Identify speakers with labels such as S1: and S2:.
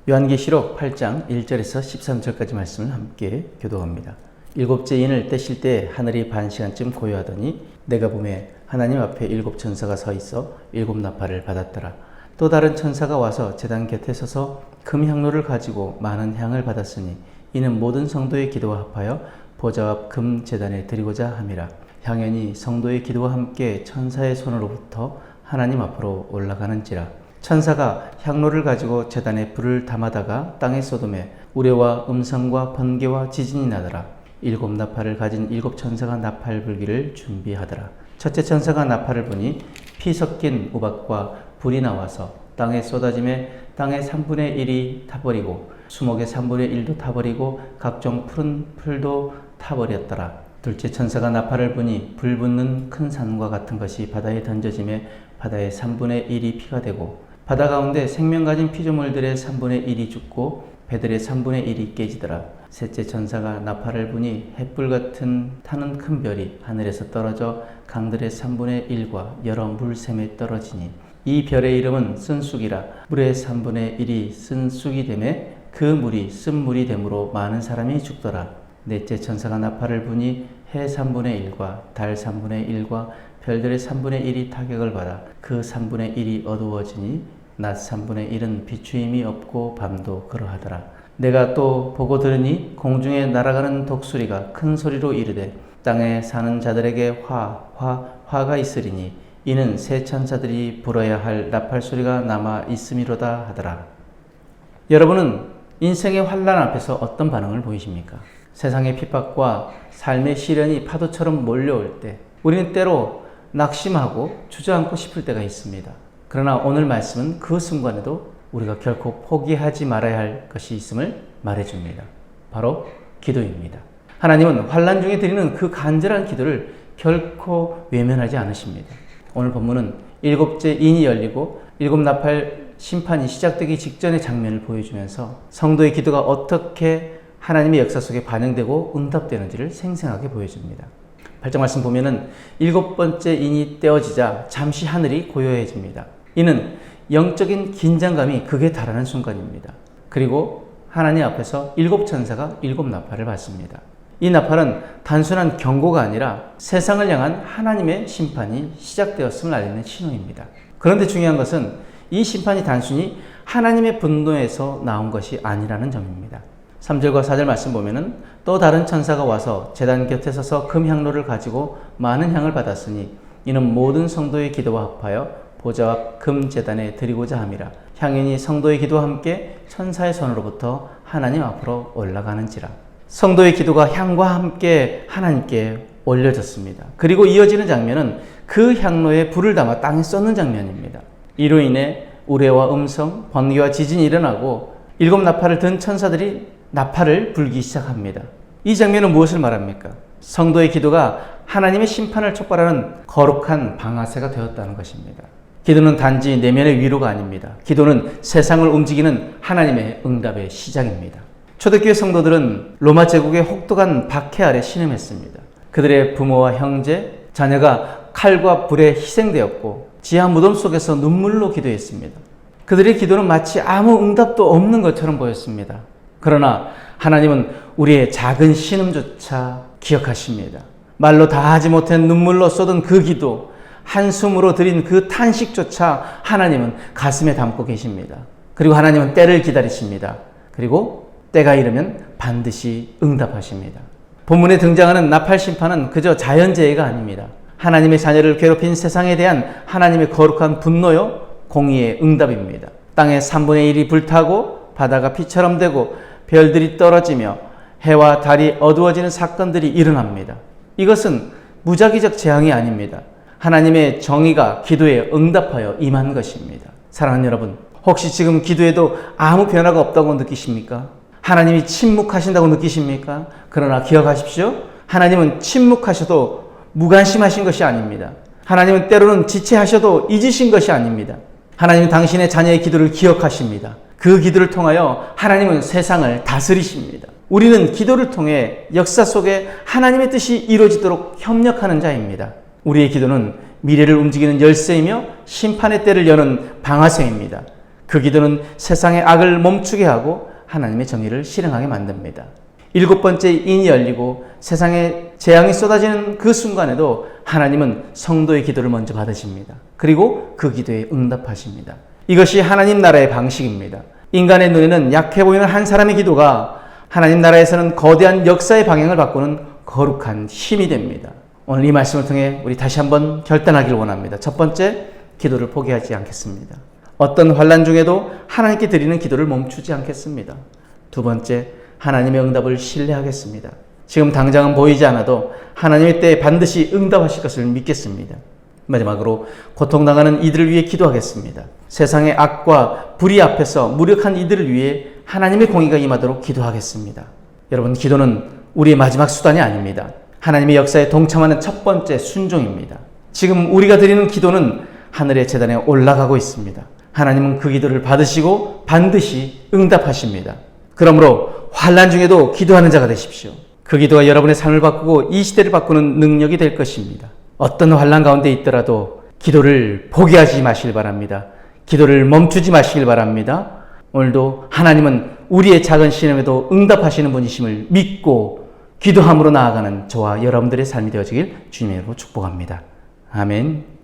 S1: 요한계시록 8장 1절에서 13절까지 말씀을 함께 교독합니다. 일곱째 인을 떼실 때 하늘이 반 시간쯤 고요하더니 내가 보매 하나님 앞에 일곱 천사가 서 있어 일곱 나팔을 받았더라. 또 다른 천사가 와서 제단 곁에 서서 금향로를 가지고 많은 향을 받았으니 이는 모든 성도의 기도와 합하여 보좌 앞 금 제단에 드리고자 함이라. 향연이 성도의 기도와 함께 천사의 손으로부터 하나님 앞으로 올라가는지라. 천사가 향로를 가지고 제단에 불을 담아다가 땅에 쏟음에 우레와 음성과 번개와 지진이 나더라. 일곱 나팔을 가진 일곱 천사가 나팔 불기를 준비하더라. 첫째 천사가 나팔을 부니 피 섞인 우박과 불이 나와서 땅에 쏟아짐에 땅의 3분의 1이 타버리고 수목의 3분의 1도 타버리고 각종 푸른 풀도 타버렸더라. 둘째 천사가 나팔을 부니 불 붙는 큰 산과 같은 것이 바다에 던져짐에 바다의 3분의 1이 피가 되고 바다 가운데 생명 가진 피조물들의 3분의 1이 죽고 배들의 3분의 1이 깨지더라. 셋째 천사가 나팔을 부니 햇불 같은 타는 큰 별이 하늘에서 떨어져 강들의 3분의 1과 여러 물샘에 떨어지니 이 별의 이름은 쓴쑥이라. 물의 3분의 1이 쓴쑥이 되매 그 물이 쓴물이 되므로 많은 사람이 죽더라. 넷째 천사가 나팔을 부니 해 3분의 1과 달 3분의 1과 별들의 3분의 1이 타격을 받아 그 3분의 1이 어두워지니 낮 3분의 1은 비추임이 없고 밤도 그러하더라. 내가 또 보고 들으니 공중에 날아가는 독수리가 큰 소리로 이르되 땅에 사는 자들에게 화가 있으리니 이는 새 천사들이 불어야 할 나팔 소리가 남아 있음이로다 하더라. 여러분은 인생의 환난 앞에서 어떤 반응을 보이십니까? 세상의 핍박과 삶의 시련이 파도처럼 몰려올 때 우리는 때로 낙심하고 주저앉고 싶을 때가 있습니다. 그러나 오늘 말씀은 그 순간에도 우리가 결코 포기하지 말아야 할 것이 있음을 말해줍니다. 바로 기도입니다. 하나님은 환난 중에 드리는 그 간절한 기도를 결코 외면하지 않으십니다. 오늘 본문은 일곱째 인이 열리고 일곱 나팔 심판이 시작되기 직전의 장면을 보여주면서 성도의 기도가 어떻게 하나님의 역사 속에 반영되고 응답되는지를 생생하게 보여줍니다. 8장 말씀 보면은 일곱 번째 인이 떼어지자 잠시 하늘이 고요해집니다. 이는 영적인 긴장감이 극에 달하는 순간입니다. 그리고 하나님 앞에서 일곱 천사가 일곱 나팔을 받습니다. 이 나팔은 단순한 경고가 아니라 세상을 향한 하나님의 심판이 시작되었음을 알리는 신호입니다. 그런데 중요한 것은 이 심판이 단순히 하나님의 분노에서 나온 것이 아니라는 점입니다. 3절과 4절 말씀 보면은 또 다른 천사가 와서 제단 곁에 서서 금향로를 가지고 많은 향을 받았으니 이는 모든 성도의 기도와 합하여 보좌 앞 금 제단에 드리고자 함이라. 향연이 성도의 기도와 함께 천사의 손으로부터 하나님 앞으로 올라가는지라. 성도의 기도가 향과 함께 하나님께 올려졌습니다. 그리고 이어지는 장면은 그 향로에 불을 담아 땅에 쏟는 장면입니다. 이로 인해 우레와 음성, 번개와 지진이 일어나고 일곱 나팔을 든 천사들이 나팔을 불기 시작합니다. 이 장면은 무엇을 말합니까? 성도의 기도가 하나님의 심판을 촉발하는 거룩한 방아쇠가 되었다는 것입니다. 기도는 단지 내면의 위로가 아닙니다. 기도는 세상을 움직이는 하나님의 응답의 시작입니다. 초대교회 성도들은 로마 제국의 혹독한 박해 아래 신음했습니다. 그들의 부모와 형제, 자녀가 칼과 불에 희생되었고 지하 무덤 속에서 눈물로 기도했습니다. 그들의 기도는 마치 아무 응답도 없는 것처럼 보였습니다. 그러나 하나님은 우리의 작은 신음조차 기억하십니다. 말로 다 하지 못한 눈물로 쏟은 그 기도, 한숨으로 드린 그 탄식조차 하나님은 가슴에 담고 계십니다. 그리고 하나님은 때를 기다리십니다. 그리고 때가 이르면 반드시 응답하십니다. 본문에 등장하는 나팔 심판은 그저 자연재해가 아닙니다. 하나님의 자녀를 괴롭힌 세상에 대한 하나님의 거룩한 분노요, 공의의 응답입니다. 땅의 3분의 1이 불타고 바다가 피처럼 되고 별들이 떨어지며 해와 달이 어두워지는 사건들이 일어납니다. 이것은 무작위적 재앙이 아닙니다. 하나님의 정의가 기도에 응답하여 임한 것입니다. 사랑하는 여러분, 혹시 지금 기도에도 아무 변화가 없다고 느끼십니까? 하나님이 침묵하신다고 느끼십니까? 그러나 기억하십시오. 하나님은 침묵하셔도 무관심하신 것이 아닙니다. 하나님은 때로는 지체하셔도 잊으신 것이 아닙니다. 하나님은 당신의 자녀의 기도를 기억하십니다. 그 기도를 통하여 하나님은 세상을 다스리십니다. 우리는 기도를 통해 역사 속에 하나님의 뜻이 이루어지도록 협력하는 자입니다. 우리의 기도는 미래를 움직이는 열쇠이며 심판의 때를 여는 방아쇠입니다. 그 그 기도는 세상의 악을 멈추게 하고 하나님의 정의를 실행하게 만듭니다. 7번째 인이 열리고 세상에 재앙이 쏟아지는 그 순간에도 하나님은 성도의 기도를 먼저 받으십니다. 그리고 그 기도에 응답하십니다. 이것이 하나님 나라의 방식입니다. 인간의 눈에는 약해 보이는 한 사람의 기도가 하나님 나라에서는 거대한 역사의 방향을 바꾸는 거룩한 힘이 됩니다. 오늘 이 말씀을 통해 우리 다시 한번 결단하기를 원합니다. 첫 번째, 기도를 포기하지 않겠습니다. 어떤 환난 중에도 하나님께 드리는 기도를 멈추지 않겠습니다. 두 번째, 하나님의 응답을 신뢰하겠습니다. 지금 당장은 보이지 않아도 하나님의 때에 반드시 응답하실 것을 믿겠습니다. 마지막으로 고통당하는 이들을 위해 기도하겠습니다. 세상의 악과 불의 앞에서 무력한 이들을 위해 하나님의 공의가 임하도록 기도하겠습니다. 여러분, 기도는 우리의 마지막 수단이 아닙니다. 하나님의 역사에 동참하는 첫 번째 순종입니다. 지금 우리가 드리는 기도는 하늘의 제단에 올라가고 있습니다. 하나님은 그 기도를 받으시고 반드시 응답하십니다. 그러므로 환난 중에도 기도하는 자가 되십시오. 그 기도가 여러분의 삶을 바꾸고 이 시대를 바꾸는 능력이 될 것입니다. 어떤 환난 가운데 있더라도 기도를 포기하지 마시길 바랍니다. 기도를 멈추지 마시길 바랍니다. 오늘도 하나님은 우리의 작은 시험에도 응답하시는 분이심을 믿고 기도함으로 나아가는 저와 여러분들의 삶이 되어지길 주님의 이름으로 축복합니다. 아멘.